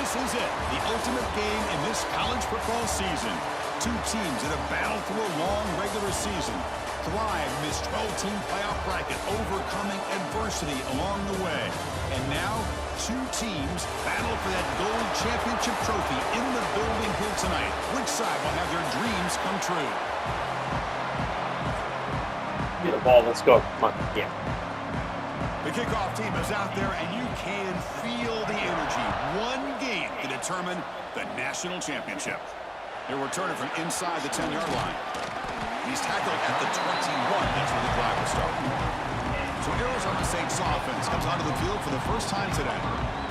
This is it, the ultimate game in this college football season. Two teams that have battled through a long regular season, thrive in this 12-team playoff bracket, overcoming adversity along the way. And now, two teams battle for that gold championship trophy in the building here tonight. Which side will have their dreams come true? Get the ball. Let's go. Come on. Yeah. The kickoff team is out there, and you can feel the energy. One game to determine the national championship. They're returning from inside the 10-yard line. He's tackled at the 21. That's where the drive will start. So Arizona State's offense comes onto the field for the first time today.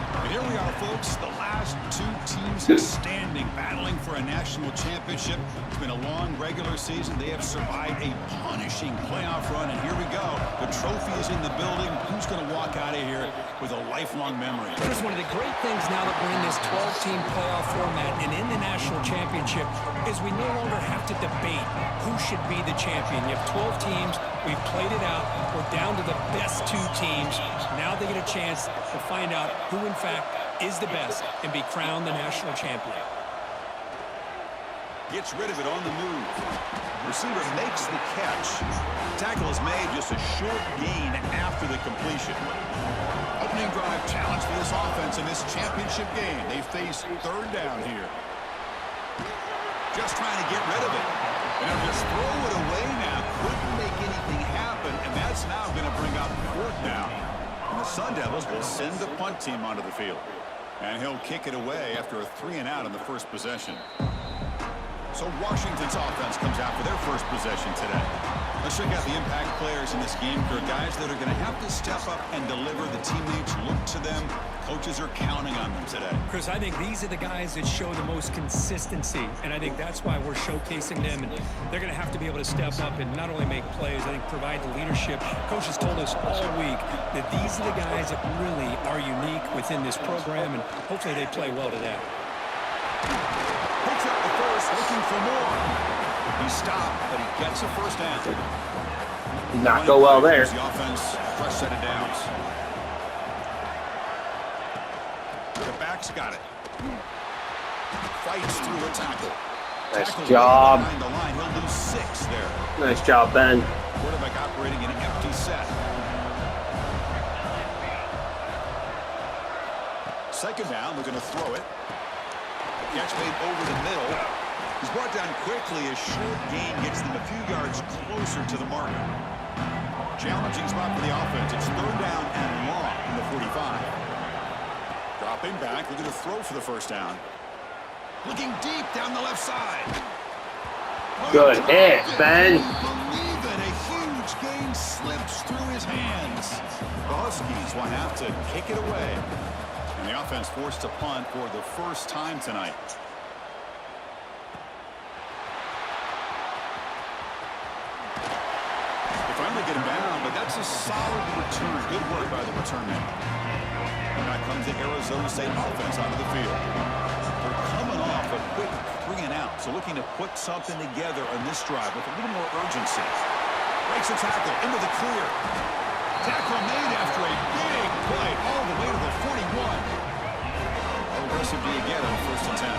And here we are, folks, the last two teams standing, battling for a national championship. It's been a long regular season. They have survived a punishing playoff run, and here we go. The trophy is in the building. Who's going to walk out of here with a lifelong memory? Here's one of the great things now that we're in this 12-team playoff format and in the national championship is we no longer have to debate who should be the champion. You have 12 teams. We've played it out. We're down to the best two teams. Now they get a chance to find out who, in fact, is the best and be crowned the national champion. Gets rid of it on the move. Receiver makes the catch. Tackle is made, just a short gain after the completion. Opening drive challenge for this offense in this championship game. They face third down here. Just trying to get rid of it. And they'll just throw it away now. Couldn't make anything happen, and that's now going to bring up fourth down. And the Sun Devils will send the punt team onto the field. And he'll kick it away after a 3-and-out on the first possession. So Washington's offense comes out for their first possession today. Let's check out the impact players in this game. There are guys that are going to have to step up and deliver. The teammates look to them. Coaches are counting on them today. Chris, I think these are the guys that show the most consistency, and I think that's why we're showcasing them. And they're going to have to be able to step up and not only make plays, I think provide the leadership. Coaches told us all week that these are the guys that really are unique within this program, and hopefully they play well today. Picks up the first, looking for more. He stopped, but he gets a first down. Did not go well there. The offense, fresh set of downs. The back's got it. Fights through a tackle. Nice job. Behind the line, he'll lose 6 there. Nice job, Ben. Quarterback operating in an empty set. Second down, they're going to throw it. Catch made over the middle. He's brought down quickly. A short gain gets them a few yards closer to the marker. Challenging spot for the offense. It's third down and long from the 45. Dropping back, looking to throw for the first down. Looking deep down the left side. Good hit, Ben. Believe it, a huge gain slips through his hands. The Huskies will have to kick it away. And the offense forced to punt for the first time tonight. They finally get him down, but that's a solid return. Good work by the return man. And now comes the Arizona State offense onto the field. They're coming off a quick 3-and-out, so looking to put something together on this drive with a little more urgency. Breaks a tackle into the clear. Tackle made after a big play all the way to the 41. How aggressive do you get on first and 10?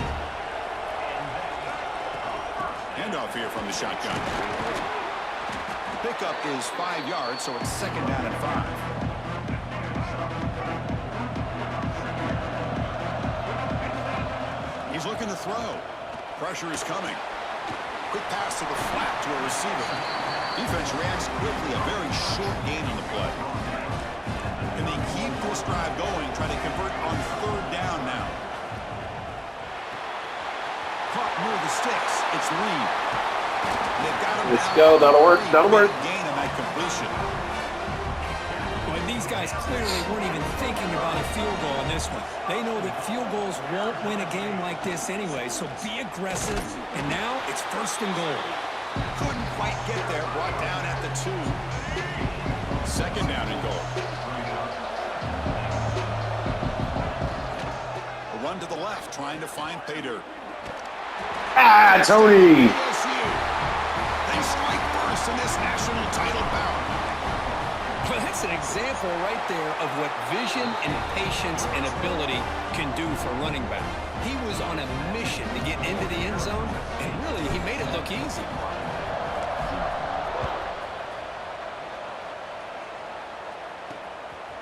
Handoff here from the shotgun. Pickup is 5 yards, so it's second down and 5. He's looking to throw. Pressure is coming. Quick pass to the flat to a receiver. Defense reacts quickly. A very short gain on the play. Can they keep this drive going, trying to convert on third down now? Caught near the sticks. It's Reed. They've got him. Let's go. That'll work. That'll work. Gain on that completion. Well, these guys clearly weren't even thinking about a field goal on this one. They know that field goals won't win a game like this anyway, so be aggressive. And now it's first and goal. Couldn't quite get there. Brought down at the 2. Second down and goal. A run to the left, trying to find Pater. Ah, Tony. They strike first in this national title bout. But That's an example right there of what vision and patience and ability can do for running back. He was on a mission to get into the end zone, and really, he made it look easy.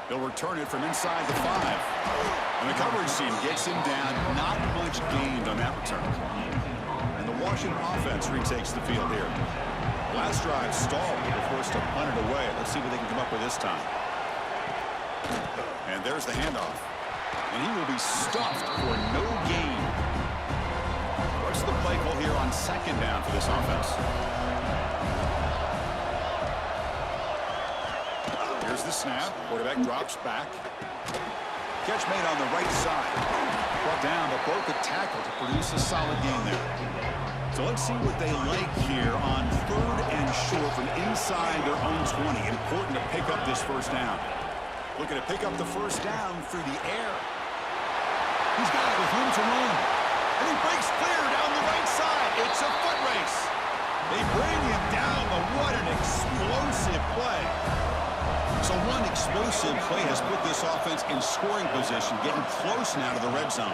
They'll return it from inside the 5. And the coverage team gets him down. Not much gained on that return. And the Washington offense retakes the field here. Last drive stalled. They were forced to punt it away. Let's see what they can come up with this time. And there's the handoff. And he will be stuffed for no gain. What's the play call here on second down for this offense? Here's the snap. Quarterback drops back. Catch made on the right side. Brought down, but broke the tackle to produce a solid gain there. So let's see what they like here on 3rd and short from inside their own 20. Important to pick up this first down. Looking to pick up the first down through the air. He's got it with room to run. And he breaks clear down the right side. It's a foot race. They bring him down, but what an explosive play. So one explosive play has put this offense in scoring position, getting close now to the red zone.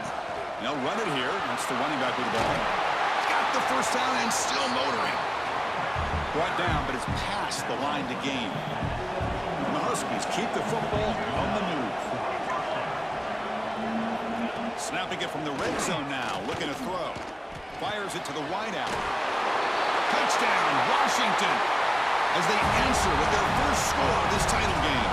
They'll run it here. That's the running back with the ball. Got the first down and still motoring. Brought down, but it's past the line to gain. And the Huskies keep the football on the move. Snapping it from the red zone now, looking to throw. Fires it to the wideout. Touchdown, Washington, as they answer with their first score of this title game.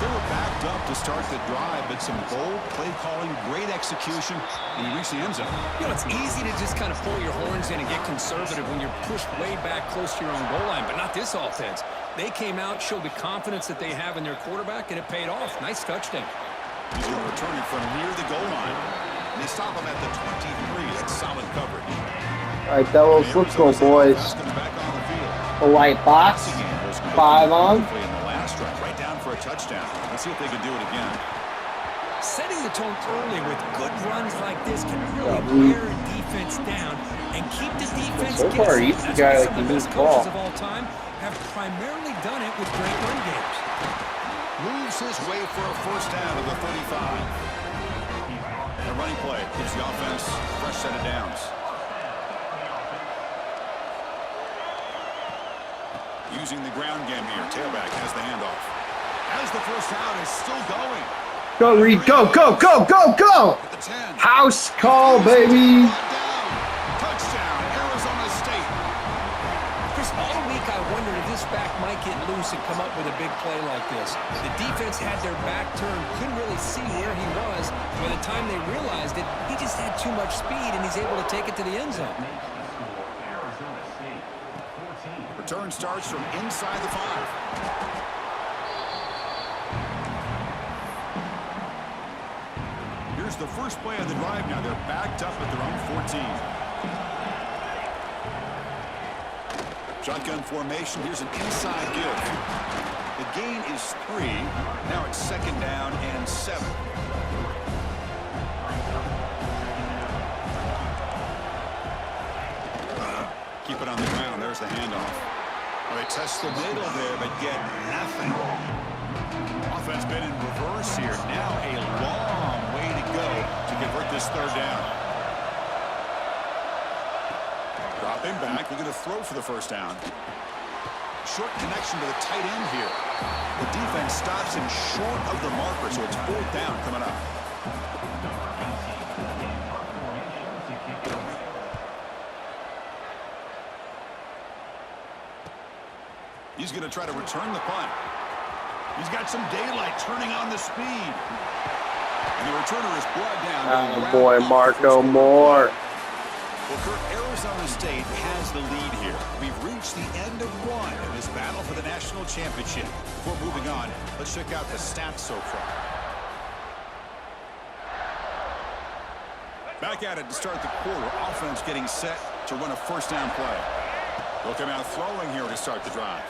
They were backed up to start the drive, but some bold play calling, great execution, and you reach the end zone. You know, it's easy to just kind of pull your horns in and get conservative when you're pushed way back close to your own goal line, but not this offense. They came out, showed the confidence that they have in their quarterback, and it paid off. Nice touchdown. He's returning from near the goal line. And they stop him at the 23. That's solid coverage. All right, Delos, let's go, boys. A white box. 5 on. Right down for a touchdown. Let's see if they can do it again. Setting the tone early with good runs like this can really wear a defense down and keep the defense so far, guessing. he's the That's guy why that some can of the move best the ball. coaches of all time have primarily done it with great run games. Moves his way for a first down at the 35. And a running play gives the offense a fresh set of downs. Using the ground game here. Tailback has the handoff. As the first down is still going. Go, Reed. Go, go, go, go, go. At the 10. House call, baby. Touchdown, Arizona State. Chris, all week I wondered if this back might get loose and come up with a big play like this. The defense had their back turned, couldn't really see where he was. By the time they realized it, he just had too much speed, and he's able to take it to the end zone. Return starts from inside the 5. Here's the first play of the drive now. They're backed up at their own 14. Shotgun formation. Here's an inside give. The gain is 3. Now it's second down and 7. Keep it on the ground. There's the handoff. Well, they test the middle there, but get nothing. Offense been in reverse here. Now a long way to go to convert this third down. Drop him back. Looking to throw for the first down. Short connection to the tight end here. The defense stops him short of the marker, so it's 4th down coming up. He's going to try to return the punt. He's got some daylight turning on the speed. And the returner is brought down. Oh, boy, Marco Moore. Well, Kurt, Arizona State has the lead here. We've reached the end of one in this battle for the national championship. Before moving on, let's check out the stats so far. Back at it to start the quarter. Offense getting set to run a first down play. They'll come out throwing here to start the drive.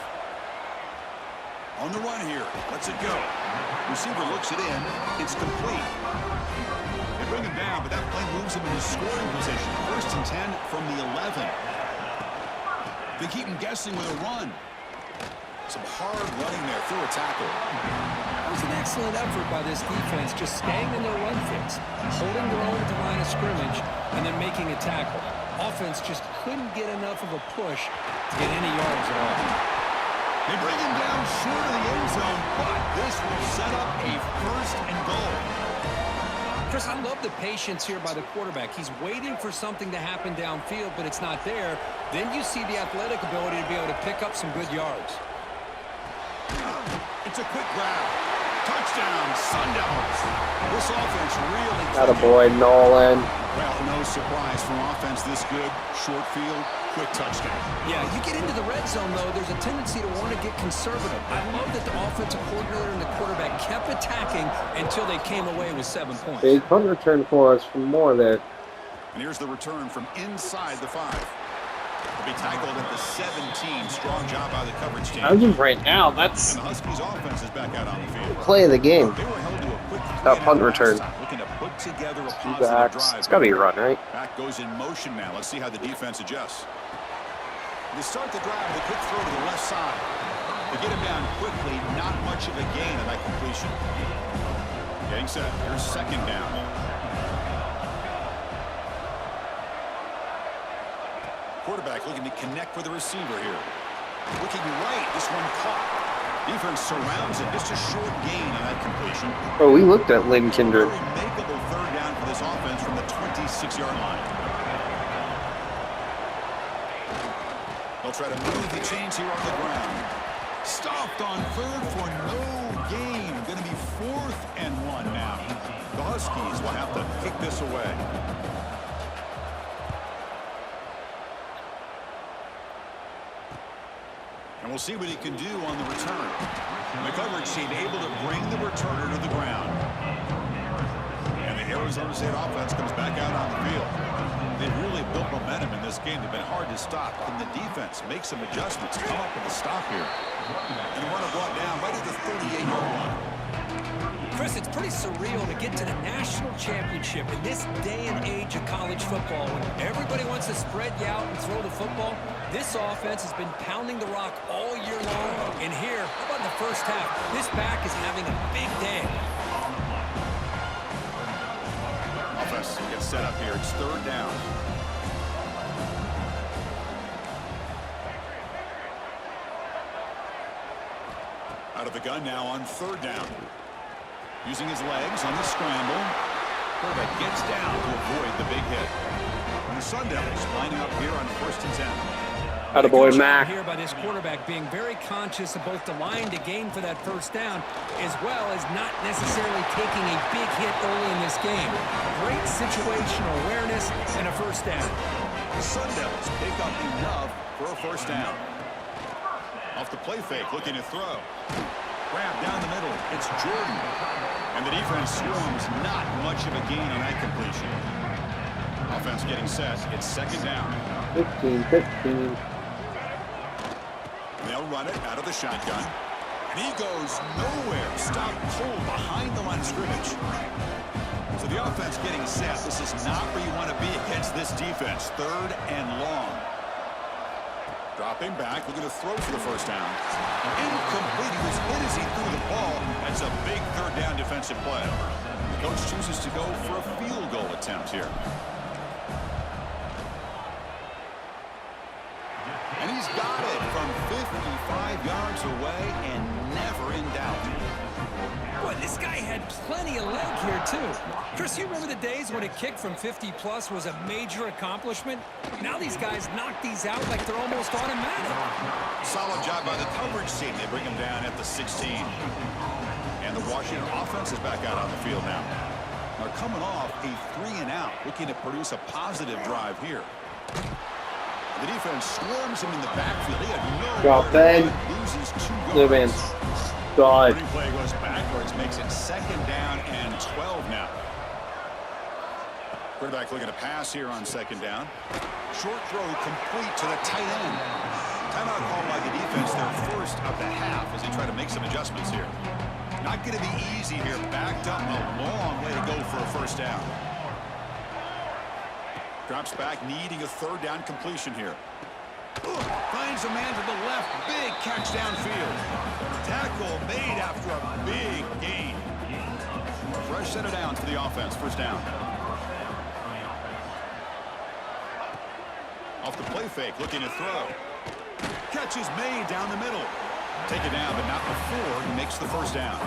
On the run here. Lets it go. Receiver looks it in. It's complete. They bring him down, but that play moves him into scoring position. 1st and 10 from the 11. They keep him guessing with a run. Some hard running there through a tackle. That was an excellent effort by this defense, just staying in their run fix, holding their own at the line of scrimmage, and then making a tackle. Offense just couldn't get enough of a push to get any yards at all. They bring him down short of the end zone, but this will set up a 1st and goal. Chris, I love the patience here by the quarterback. He's waiting for something to happen downfield, but it's not there. Then you see the athletic ability to be able to pick up some good yards. It's a quick grab. Touchdown, Sundowns. This offense really... Attaboy, Nolan. Well, no surprise from offense this good. Short field, quick touchdown. Yeah, you get into the red zone, though, there's a tendency to want to get conservative. I love that the offensive coordinator and the quarterback kept attacking until they came away with 7 points. Big punt return for us from Moore there. And here's the return from inside the 5. He'll be tackled at the 17. Strong job by the coverage team. As of right now, that's And the Huskies offense is back out on the field. play of the game. They were held to a quick That punt return. looking to put together a Two positive backs. drive. It's got to be a run, right? Back goes in motion now. Let's see how the defense adjusts. They start the drive with a quick throw to the left side. They get him down quickly. Not much of a gain on that completion. Getting set. Here's 2nd down. Quarterback looking to connect with the receiver here. Looking right. This one caught. Defense surrounds it. Just a short gain on that completion. Oh, we looked at Lynn Kindred. Very makeable 3rd down for this offense from the 26-yard line. They'll try to move the chains here on the ground. Stopped on 3rd for no gain. Going to be 4th and 1 now. The Huskies will have to kick this away. And we'll see what he can do on the return. And the coverage team able to bring the returner to the ground. And the Arizona State offense comes back out on the field. They've really built momentum in this game. They've been hard to stop. Can the defense make some adjustments, come up with a stop here? And the runner brought down right at the 38-yard line. Chris, it's pretty surreal to get to the national championship in this day and age of college football when everybody wants to spread you out and throw the football. This offense has been pounding the rock all year long. And here, how about in the first half? This back is having a big day. Offense gets set up here. It's 3rd down. Out of the gun now on 3rd down. Using his legs on the scramble. Quarterback gets down to avoid the big hit. And the Sun Devils lining up here on 1st and 10. Attaboy, Mac. Here by this quarterback being very conscious of both the line to gain for that 1st down as well as not necessarily taking a big hit early in this game. Great situational awareness and a 1st down. The Sun Devils pick up enough for a 1st down. Off the play fake, looking to throw. Grab down the middle. It's Jordan. And the defense swarms. Not much of a gain on that completion. Offense getting set. It's 2nd down. 15-15. They'll run it out of the shotgun. And he goes nowhere. Stop cold behind the line of scrimmage. So the offense getting set. This is not where you want to be against this defense. 3rd and long. Dropping back, looking to throw for the 1st down. Incomplete. He was hit as he threw the ball. That's a big 3rd down defensive play. The coach chooses to go for a field goal attempt here. And he's got it from 55 yards away and never in doubt. Boy, this guy had plenty of leg here, too. Chris, you remember the days when a kick from 50-plus was a major accomplishment? Now these guys knock these out like they're almost automatic. Solid job by the coverage team. They bring him down at the 16. And the Washington offense is back out on the field now. They're coming off a 3-and-out, looking to produce a positive drive here. The defense swarms him in the backfield. He had no Drop bag. Loses 2 yards. Living. God. Running play goes backwards, makes it 2nd down and 12 now. Quarterback looking to pass here on 2nd down. Short throw complete to the tight end. Timeout called by the defense, their 1st of the half as they try to make some adjustments here. Not going to be easy here. Backed up a long way to go for a 1st down. Drops back, needing a 3rd down completion here. Finds There's a man to the left. Big catch downfield. Tackle made after a big gain. Fresh set of downs for the offense. First down. Off the play fake, looking to throw. Catch is made down the middle. Take it down, but not before he makes the first down.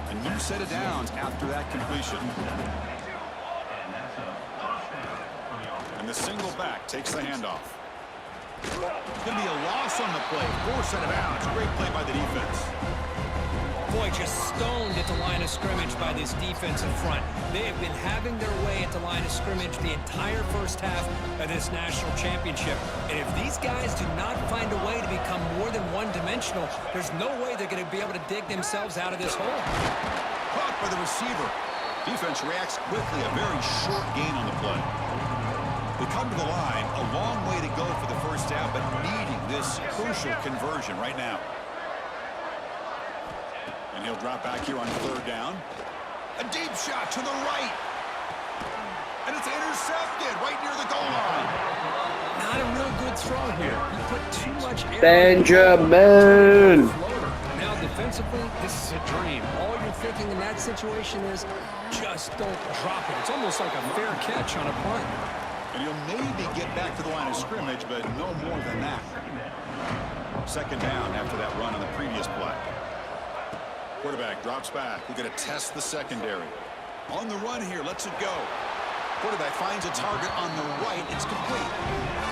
A new set of downs after that completion. And the single back takes the handoff. It's going to be a loss on the play. Fourth set of downs. Great play by the defense. Boy, just stoned at the line of scrimmage by this defensive front. They have been having their way at the line of scrimmage the entire first half of this national championship. And if these guys do not find a way to become more than one-dimensional, there's no way they're going to be able to dig themselves out of this hole. Caught by the receiver. Defense reacts quickly. A very short gain on the play. They come to the line. A long way to go for the first down, but needing this crucial conversion right now. And he'll drop back here on third down. A deep shot to the right. And it's intercepted right near the goal line. Not a real good throw here. He put too much air. Benjamin. Now defensively, this is a dream. All you're thinking in that situation is just don't drop it. It's almost like a fair catch on a punt. And he'll maybe get back to the line of scrimmage, but no more than that. Second down after that run on the previous play. Quarterback drops back. We're going to test the secondary. On the run here, lets it go. Quarterback finds a target on the right. It's complete.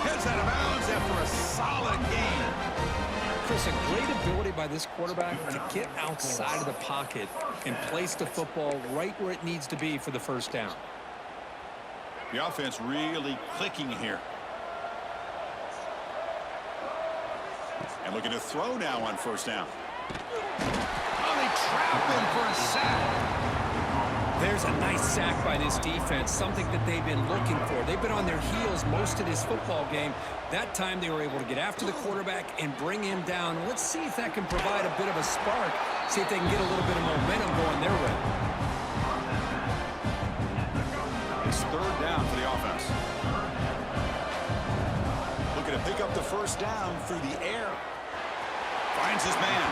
Heads out of bounds after a solid gain. Chris, a great ability by this quarterback to get outside of the pocket and place the football right where it needs to be for the first down. The offense really clicking here. And looking to throw now on first down. They trap him for a sack. There's a nice sack by this defense, something that they've been looking for. They've been on their heels most of this football game. That time they were able to get after the quarterback and bring him down. Let's see if that can provide a bit of a spark, see if they can get a little bit of momentum going their way. It's third down for the offense. Looking to pick up the first down through the air. Finds his man.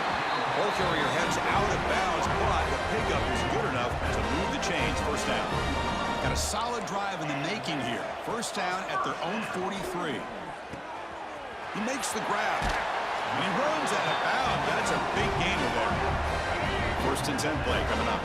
Ball carrier heads out of bounds, but the pickup is good enough to move the chains. First down. Got a solid drive in the making here. First down at their own 43. He makes the grab. And he runs out of bounds. That's a big gainer there. First and 10 play coming up.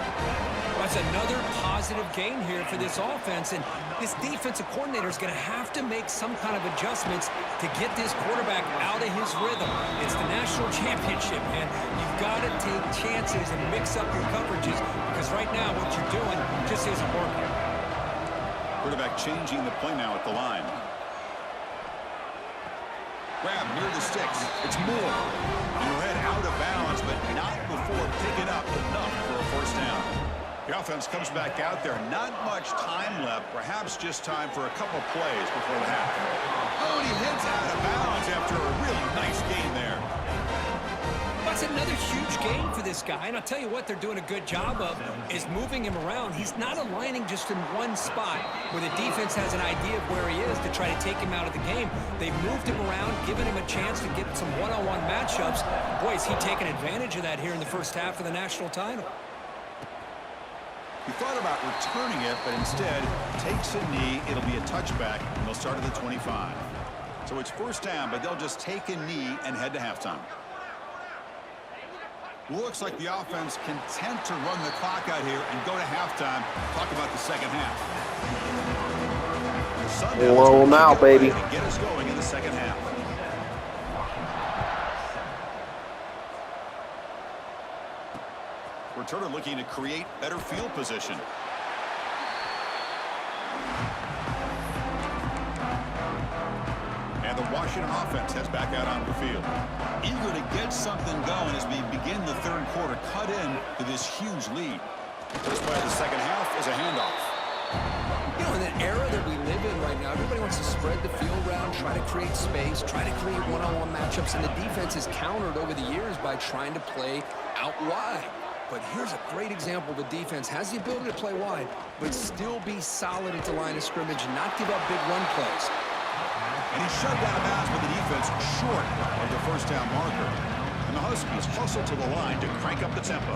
That's another positive gain here for this offense, and this defensive coordinator is going to have to make some kind of adjustments to get this quarterback out of his rhythm. It's the national championship, man. You've got to take chances and mix up your coverages, because right now what you're doing just isn't working. Quarterback changing the play now at the line. Grab near the sticks. It's Moore. And he'll head out of bounds, but not before picking up enough for a first down. The offense comes back out there. Not much time left. Perhaps just time for a couple plays before the half. Oh, and he heads out of bounds after a really nice gain there. That's another huge game for this guy, and I'll tell you what they're doing a good job of is moving him around. He's not aligning just in one spot where the defense has an idea of where he is to try to take him out of the game. They've moved him around, given him a chance to get some one-on-one matchups. Boy, is he taking advantage of that here in the first half of the national title. He thought about returning it, but instead takes a knee. It'll be a touchback, and they'll start at the 25. So it's first down, but they'll just take a knee and head to halftime. Looks like the offense content to run the clock out here and go to halftime. Talk about the second half. Blow them out, baby. Get us going in the second half. Returner looking to create better field position. And the Washington offense heads back out onto the field. Eager to get something going as we begin the third quarter. Cut in to this huge lead. First play of the second half is a handoff. You know, in the era that we live in right now, everybody wants to spread the field around, try to create space, try to create one-on-one matchups, and the defense is countered over the years by trying to play out wide. But here's a great example of a defense has the ability to play wide, but still be solid at the line of scrimmage and not give up big run plays. And he's shoved out of bounds with the defense short first down marker. And the Huskies hustle to the line to crank up the tempo.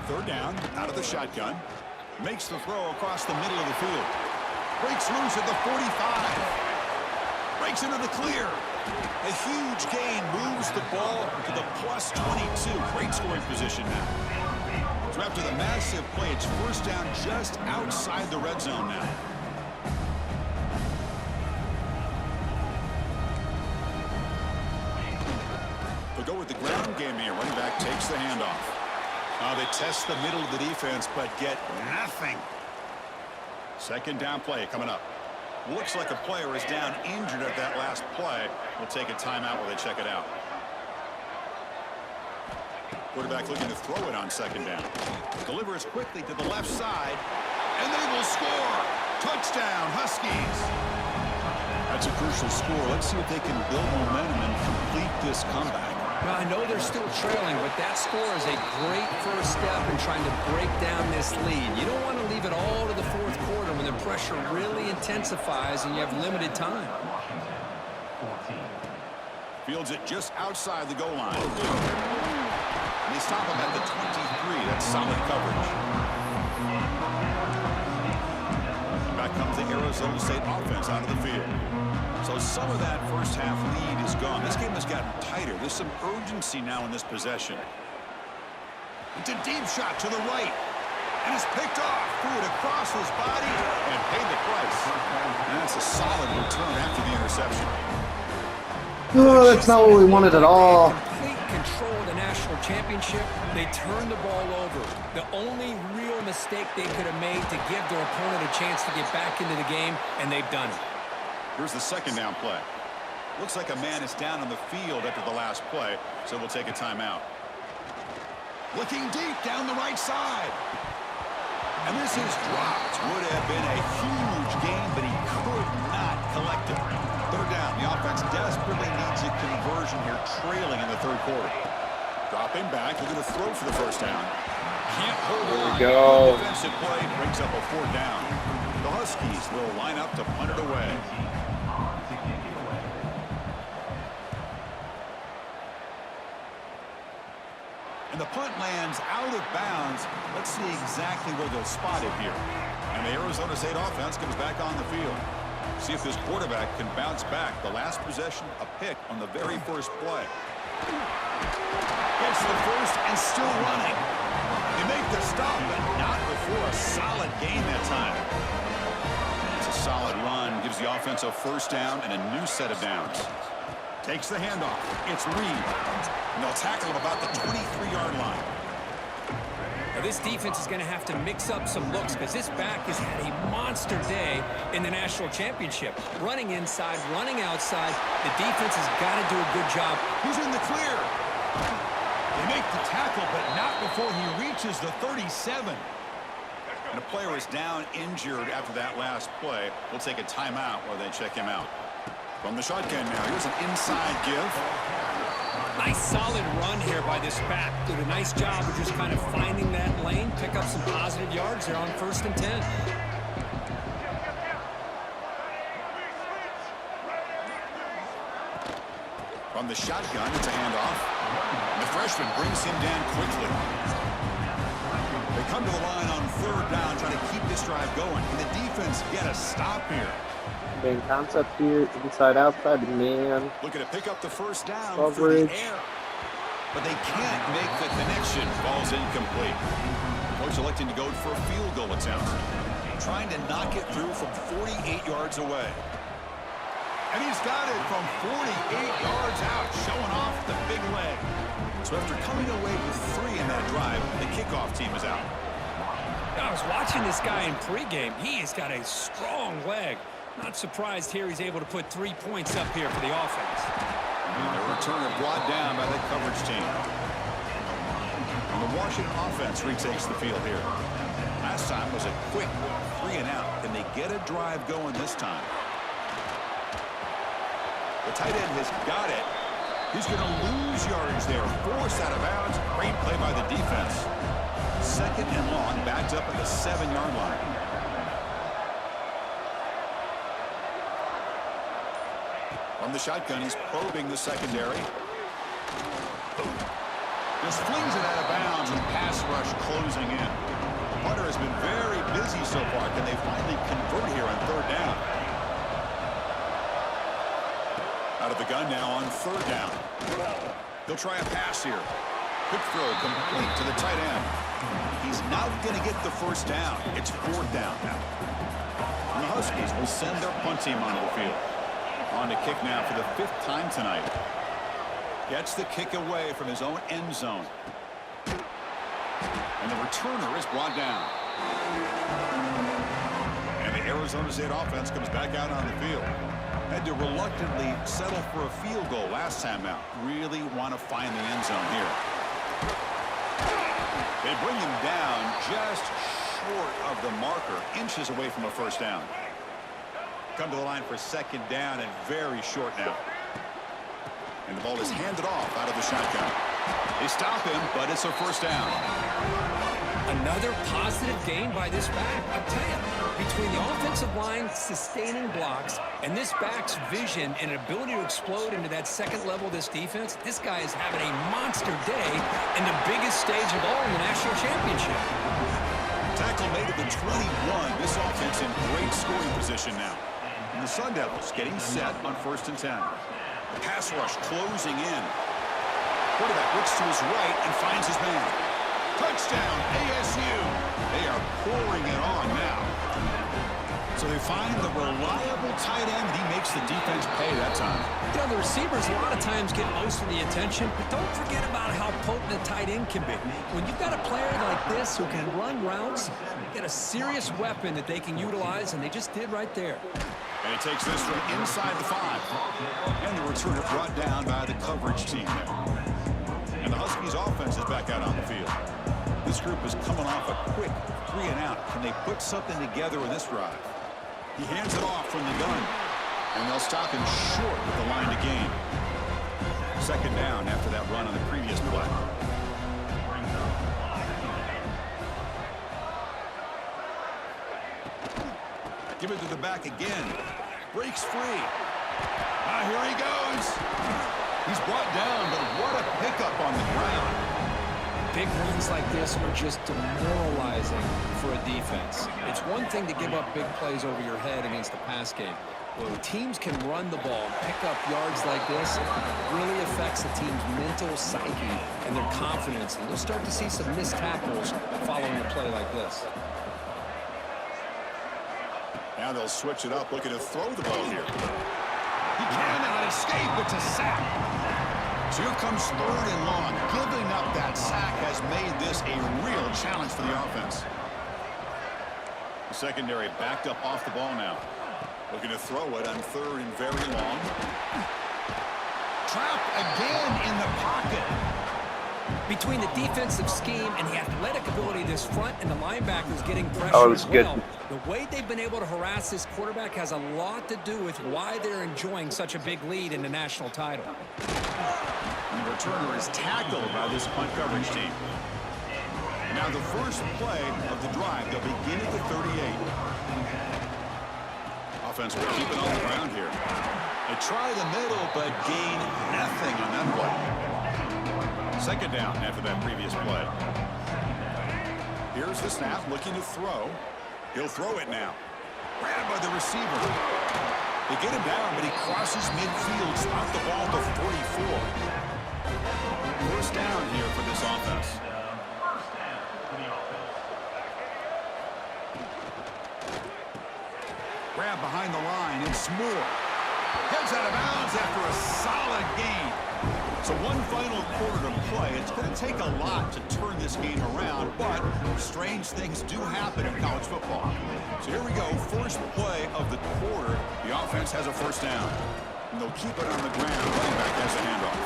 Third down, out of the shotgun. Makes the throw across the middle of the field. Breaks loose at the 45. Breaks into the clear. A huge gain moves the ball to the plus 22. Great scoring position now. So after the massive play, it's first down just outside the red zone now. They'll go with the ground game here. Running back takes the handoff. They test the middle of the defense, but get nothing. Second down play coming up. Looks like a player is down injured at that last play. We'll take a timeout while they check it out. Quarterback looking to throw it on second down. Delivers quickly to the left side, and they will score. Touchdown, Huskies. That's a crucial score. Let's see if they can build momentum and complete this comeback. Now, I know they're still trailing, but that score is a great first step in trying to break down this lead. You don't want to leave it all to the fourth quarter when the pressure really intensifies and you have limited time. Fields it just outside the goal line. And they stop him at the 23. That's solid coverage. Back comes the Arizona State offense out of the field. So some of that first half lead is gone. This game has gotten tighter. There's some urgency now in this possession. It's a deep shot to the right. And it's picked off. Threw it across his body and paid the price. And that's a solid return after the interception. Oh, that's not what we wanted at all. Complete control of the national championship. They turned the ball over. The only real mistake they could have made to give their opponent a chance to get back into the game, and they've done it. Here's the second down play. Looks like a man is down on the field after the last play, so we'll take a timeout. Looking deep down the right side. And this is dropped. Would have been a huge gain, but he could not collect it. Third down. The offense desperately needs a conversion here, trailing in the third quarter. Dropping back, looking to throw for the first down. Can't hold on. There we go. Defensive play brings up a fourth down. The Huskies will line up to punt it away. And the punt lands out of bounds. Let's see exactly where they'll spot it here. And the Arizona State offense comes back on the field. See if this quarterback can bounce back. The last possession, a pick on the very first play. Gets the first and still running. They make the stop, but not before a solid gain that time. It's a solid run. Gives the offense a first down and a new set of downs. Takes the handoff. It's Reed. And they'll tackle him about the 23-yard line. Now this defense is going to have to mix up some looks because this back has had a monster day in the national championship. Running inside, running outside. The defense has got to do a good job. He's in the clear. They make the tackle, but not before he reaches the 37. And a player is down injured after that last play. We'll take a timeout while they check him out. From the shotgun now, here's an inside give. Nice solid run here by this back. Did a nice job of just kind of finding that lane, pick up some positive yards there on 1st and 10. From the shotgun, it's a handoff. And the freshman brings him down quickly. They come to the line on third down, trying to keep this drive going. Can the defense get a stop here? Main concept here, inside, outside, man. Looking to pick up the first down Coverage. through the air. But they can't make the connection. Ball's incomplete. Coach electing to go for a field goal attempt. Trying to knock it through from 48 yards away. And he's got it from 48 yards out, showing off the big leg. So after coming away with 3 in that drive, the kickoff team is out. I was watching this guy in pregame. He has got a strong leg. Not surprised here he's able to put 3 points up here for the offense. And the returner brought down by the coverage team. And the Washington offense retakes the field here. Last time was a quick 3 and out. Can they get a drive going this time? The tight end has got it. He's going to lose yardage there. Forced out of bounds. Great play by the defense. Second and long, backed up at the 7-yard line. From the shotgun, he's probing the secondary. Just flings it out of bounds, and pass rush closing in. Punter has been very busy so far. Can they finally convert here on third down? Out of the gun now on third down. They'll try a pass here. Quick throw complete to the tight end. He's not going to get the first down. It's fourth down now. And the Huskies will send their punt team onto the field. On to kick now for the 5th time tonight. Gets the kick away from his own end zone. And the returner is brought down. And the Arizona State offense comes back out on the field. Had to reluctantly settle for a field goal last time out. Really want to find the end zone here. They bring him down just short of the marker, inches away from a first down. Come to the line for second down and very short now. And the ball is handed off out of the shotgun. They stop him, but it's a first down. Another positive gain by this back. I'll tell you, between the offensive line sustaining blocks and this back's vision and ability to explode into that second level of this defense, this guy is having a monster day in the biggest stage of all in the national championship. Tackle made at the 21. This offense in great scoring position now. And the Sun Devils getting set on 1st and 10. The pass rush closing in. Quarterback looks to his right and finds his man. Touchdown, ASU. They are pouring it on now. So they find the reliable tight end, and he makes the defense pay that time. You know, the receivers a lot of times get most of the attention, but don't forget about how potent a tight end can be. When you've got a player like this who can run routes, get a serious weapon that they can utilize, and they just did right there. And he takes this from inside the 5. And the returner brought down by the coverage team there. And the Huskies offense is back out on the field. This group is coming off a quick 3 and out. Can they put something together in this drive? He hands it off from the gun. And they'll stop him short with the line to gain. Second down after that run on the previous play. Give it to the back again. Breaks free. Here he goes. He's brought down, but what a pickup on the ground. Big runs like this are just demoralizing for a defense. It's one thing to give up big plays over your head against the pass game. When teams can run the ball and pick up yards like this, it really affects the team's mental psyche and their confidence. And you'll start to see some missed tackles following a play like this. Now they'll switch it up, looking to throw the ball here. He cannot escape. It's a sack. So here comes 3rd and long. Giving up that sack has made this a real challenge for the offense. The secondary backed up off the ball now. Looking to throw it on 3rd and very long. Trapped again in the pocket. Between the defensive scheme and the athletic ability of this front and the linebackers getting pressure as well, the way they've been able to harass this quarterback has a lot to do with why they're enjoying such a big lead in the national title. And the returner is tackled by this punt coverage team. And now the first play of the drive, they'll begin at the 38. Offense will keep it on the ground here. They try the middle, but gain nothing on that play. Second down after that previous play. Here's the snap, looking to throw. He'll throw it now. Grabbed by the receiver. They get him down, but he crosses midfield, stopped the ball at the 44. First down here for this offense. Grab behind the line, it's Moore. Heads out of bounds after a solid gain. So one final quarter to play. It's going to take a lot to turn this game around, but strange things do happen in college football. So here we go, first play of the quarter. The offense has a first down. And they'll keep it on the ground. Running back has a handoff.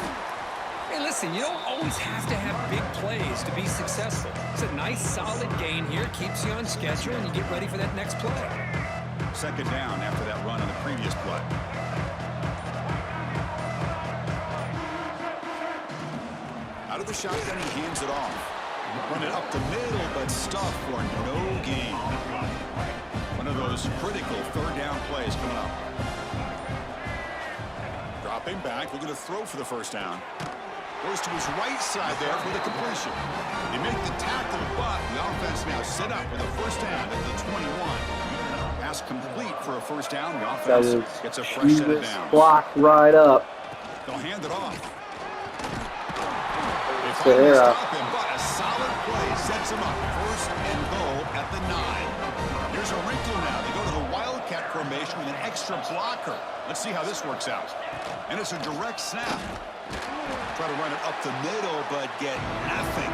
Hey, listen, you don't always have to have big plays to be successful. It's a nice, solid gain here. Keeps you on schedule, and you get ready for that next play. Second down after that run on the previous play. Out of the shotgun, he hands it off. Run it up the middle, but stuffed for no gain. One of those critical third down plays coming up. Dropping back, looking to throw for the first down. Goes to his right side there for the completion. They make the tackle, but the offense now set up with a first down at the 21. Pass complete for a first down. The offense gets a fresh set of downs. Blocked right up. They'll hand it off. They finally stop him, but a solid play sets him up. First and goal at the 9. Here's a wrinkle now. They go to the Wildcat formation with an extra blocker. Let's see how this works out. And it's a direct snap. Try to run it up the middle, but get nothing.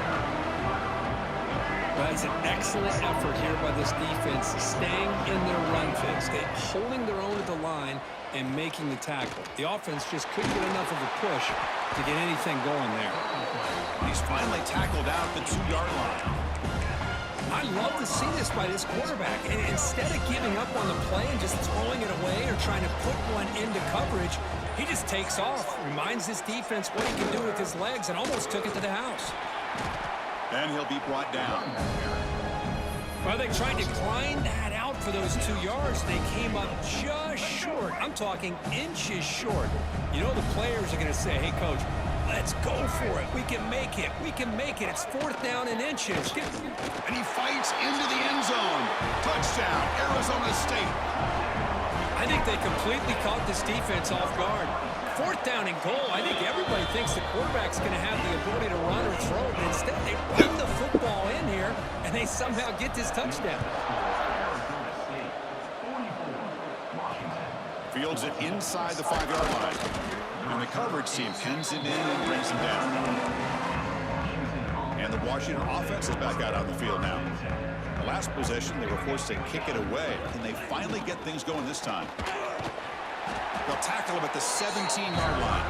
That's an excellent effort here by this defense, staying in their run fix. They're holding their own at the line and making the tackle. The offense just couldn't get enough of a push to get anything going there. He's finally tackled out the 2-yard line. I love to see this by this quarterback. And instead of giving up on the play and just throwing it away or trying to put one into coverage, he just takes off, reminds this defense what he can do with his legs, and almost took it to the house. And he'll be brought down. Well, they tried to grind that out for those 2 yards. They came up just short. I'm talking inches short. You know the players are going to say, hey, Coach, let's go for it. We can make it. We can make it. It's 4th down in inches. And he fights into the end zone. Touchdown, Arizona State. I think they completely caught this defense off guard. 4th down and goal. I think everybody thinks the quarterback's going to have the ability to run or throw, but instead they run the football in here, and they somehow get this touchdown. Fields it inside the 5-yard line. And the coverage team pins him in and brings him down. And the Washington offense is back out on the field now. The last possession, they were forced to kick it away. And they finally get things going this time. They'll tackle him at the 17-yard line.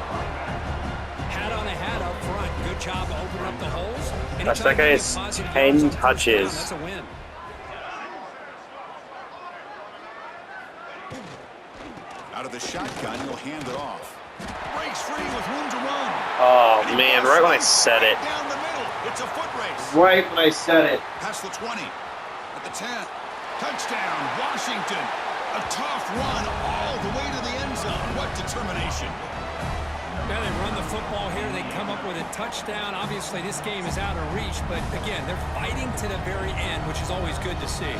Hat on a hat up front. Good job opening up the holes. That guy has 10 touches. That's a win. Out of the shotgun, he'll hand it off. Breaks free with room to run. Oh, man, right when I said it. Down the middle. It's a foot race. Right when I said it. Past the 20. At the 10. Touchdown, Washington. A tough run all the way to the end zone. What determination. Yeah, they run the football here. They come up with a touchdown. Obviously, this game is out of reach, but again, they're fighting to the very end, which is always good to see.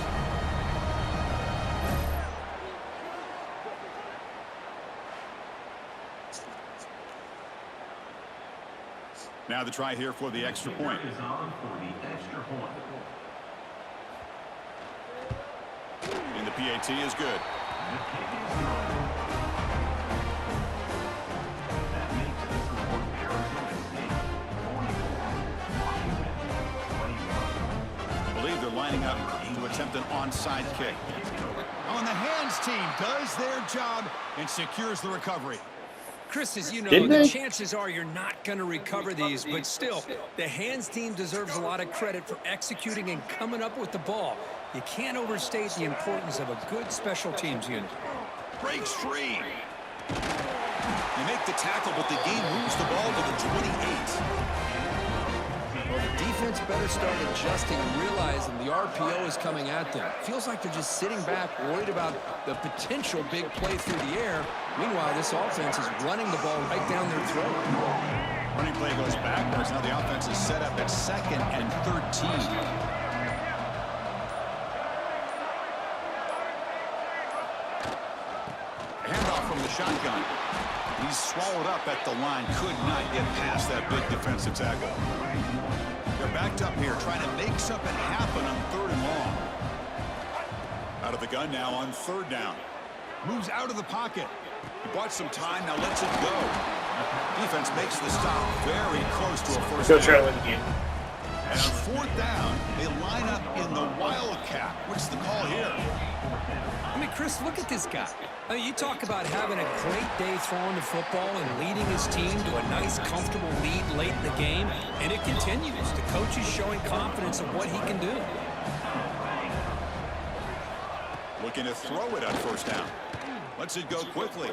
Now the try here for the extra point. And the PAT is good. I believe they're lining up to attempt an onside kick. On the hands team does their job and secures the recovery. Chris, as you know, the chances are you're not going to recover these, but still, the hands team deserves a lot of credit for executing and coming up with the ball. You can't overstate the importance of a good special teams unit. Breaks free. They make the tackle, but the game moves the ball to the 28. Well, the defense better start adjusting and realizing the RPO is coming at them. Feels like they're just sitting back, worried about the potential big play through the air. Meanwhile, this offense is running the ball right down their throat. Running play goes backwards. Now the offense is set up at 2nd and 13. Handoff from the shotgun. He's swallowed up at the line. Could not get past that big defensive tackle. They're backed up here, trying to make something happen on 3rd and long. Out of the gun now on 3rd down. Moves out of the pocket. He bought some time, now lets it go. Defense makes the stop very close to a first down. And on 4th down, they line up in the Wildcat. What's the call here? I mean, Chris, look at this guy. I mean, you talk about having a great day throwing the football and leading his team to a nice, comfortable lead late in the game, and it continues. The coach is showing confidence of what he can do. Looking to throw it on 1st down. Lets it go quickly.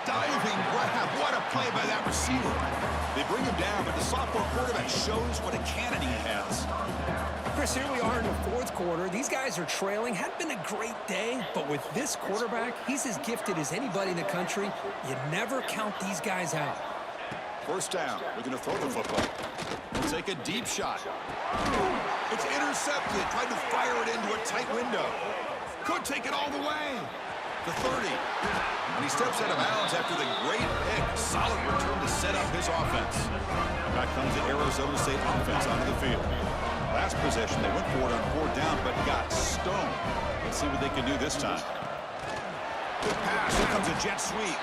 Diving grab. What a play by that receiver. They bring him down, but the sophomore quarterback shows what a cannon he has. Chris, here we are in the fourth quarter. These guys are trailing. Hadn't been a great day, but with this quarterback, he's as gifted as anybody in the country. You never count these guys out. First down. We're going to throw the football. We'll take a deep shot. It's intercepted. Tried to fire it into a tight window. Could take it all the way. The 30. And he steps out of bounds after the great pick. Solid return to set up his offense. Back comes the Arizona State offense onto the field. Last possession, they went for it on fourth down, but got stoned. Let's see what they can do this time. Good pass. Here comes a jet sweep.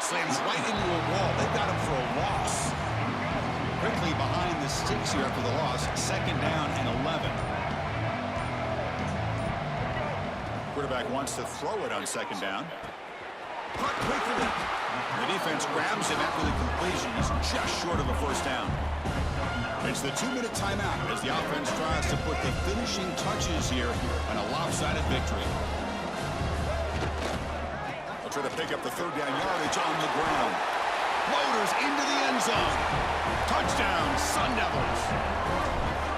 Slams right into a wall. They got him for a loss. Quickly behind the sticks here after the loss. Second down and 11. Quarterback wants to throw it on second down. Cut quickly. The defense grabs him after the completion. He's just short of a first down. It's the 2-minute timeout as the offense tries to put the finishing touches here on a lopsided victory. They'll try to pick up the third down yardage on the ground. Loaders into the end zone. Touchdown, Sun Devils.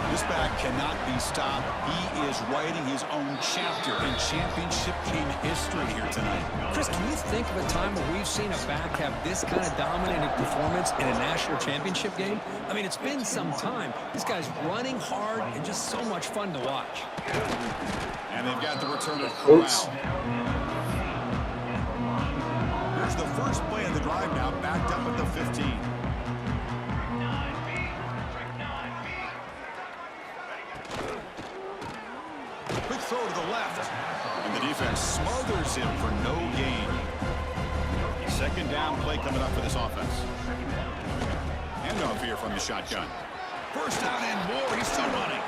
This back cannot be stopped. He is writing his own chapter in championship game history here tonight. Chris, can you think of a time where we've seen a back have this kind of dominant performance in a national championship game? I mean, it's been some time. This guy's running hard and just so much fun to watch. And they've got the return of Corral. Here's the first play of the drive now, backed up at the 15. Quick throw to the left. And the defense smothers him for no gain. Second down play coming up for this offense. Handoff here from the shotgun. First down and more. He's still running.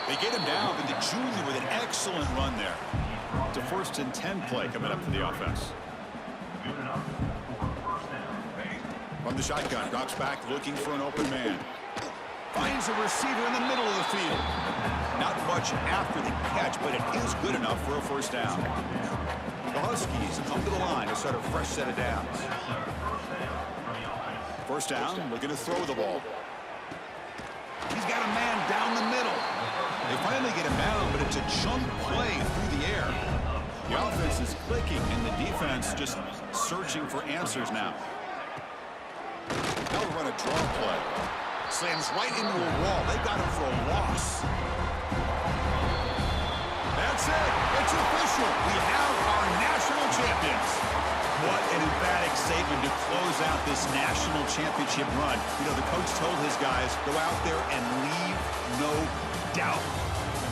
They get him down, but the junior with an excellent run there. It's a 1st and 10 play coming up for the offense. From the shotgun, drops back looking for an open man. Finds a receiver in the middle of the field. Not much after the catch, but it is good enough for a first down. The Huskies come to the line to start a fresh set of downs. First down, looking to throw the ball. He's got a man down the middle. They finally get him down, but it's a chunk play through the air. The offense is clicking, and the defense just searching for answers now. Now we run a draw play. Slams right into a wall. They got him for a loss. That's it. It's official. We have our national champions. What an emphatic statement to close out this national championship run. You know, the coach told his guys, go out there and leave no doubt.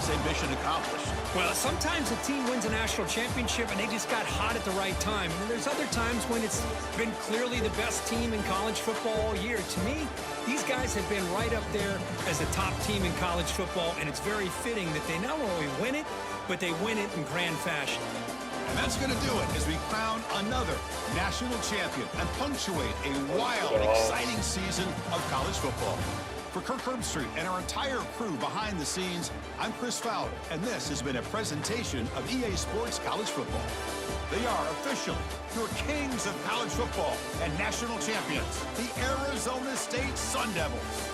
Say mission accomplished. Well, sometimes a team wins a national championship and they just got hot at the right time. And there's other times when it's been clearly the best team in college football all year. To me, these guys have been right up there as the top team in college football, and it's very fitting that they not only win it, but they win it in grand fashion. And that's going to do it as we crown another national champion and punctuate a wild, exciting season of college football. For Kirk Herbstreit and our entire crew behind the scenes, I'm Chris Fowler, and this has been a presentation of EA Sports College Football. They are officially your kings of college football and national champions, the Arizona State Sun Devils.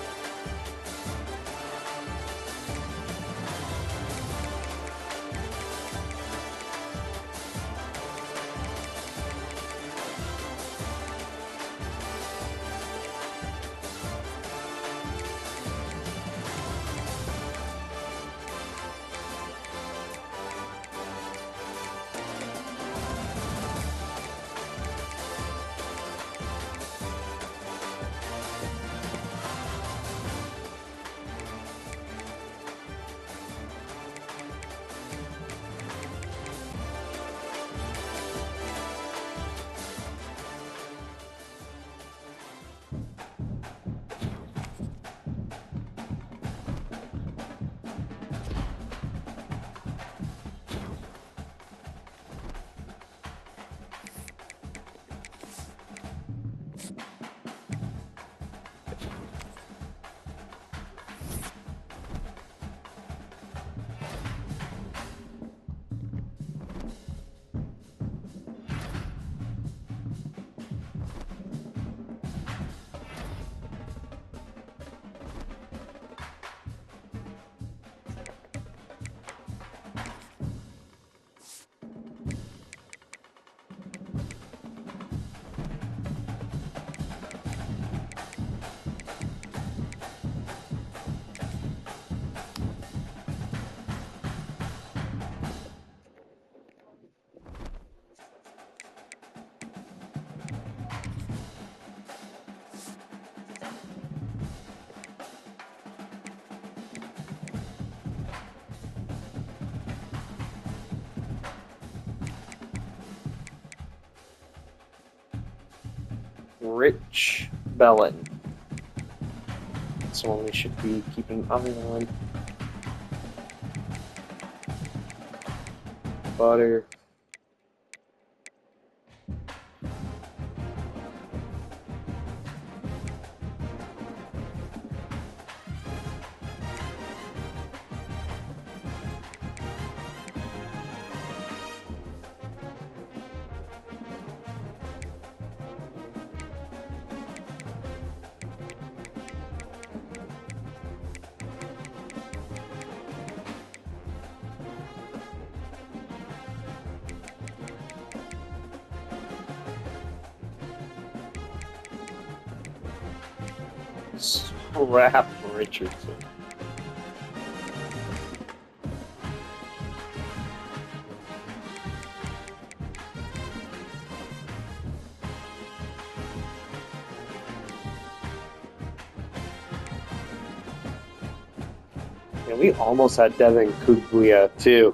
Rich Bellin. Someone we should be keeping an eye on. Butter. Scrap Richardson. Yeah, we almost had Devin Kuglia too.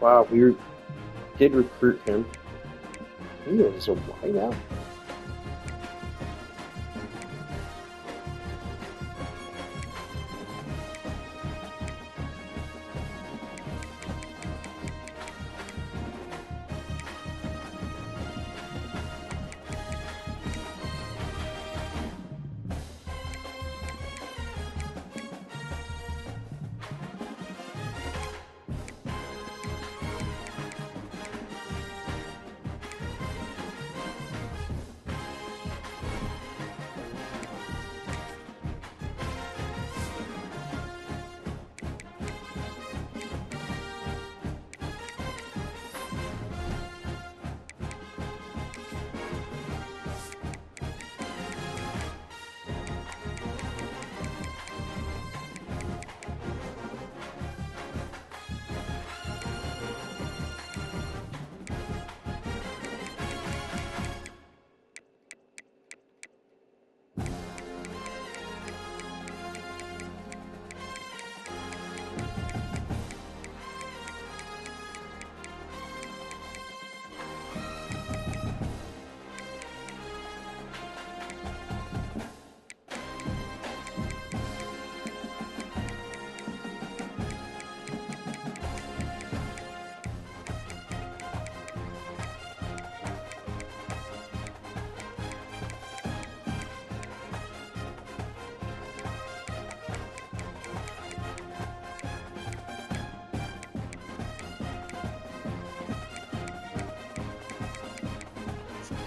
Wow, we did recruit him. He was a wideout.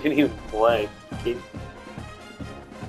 Didn't even play.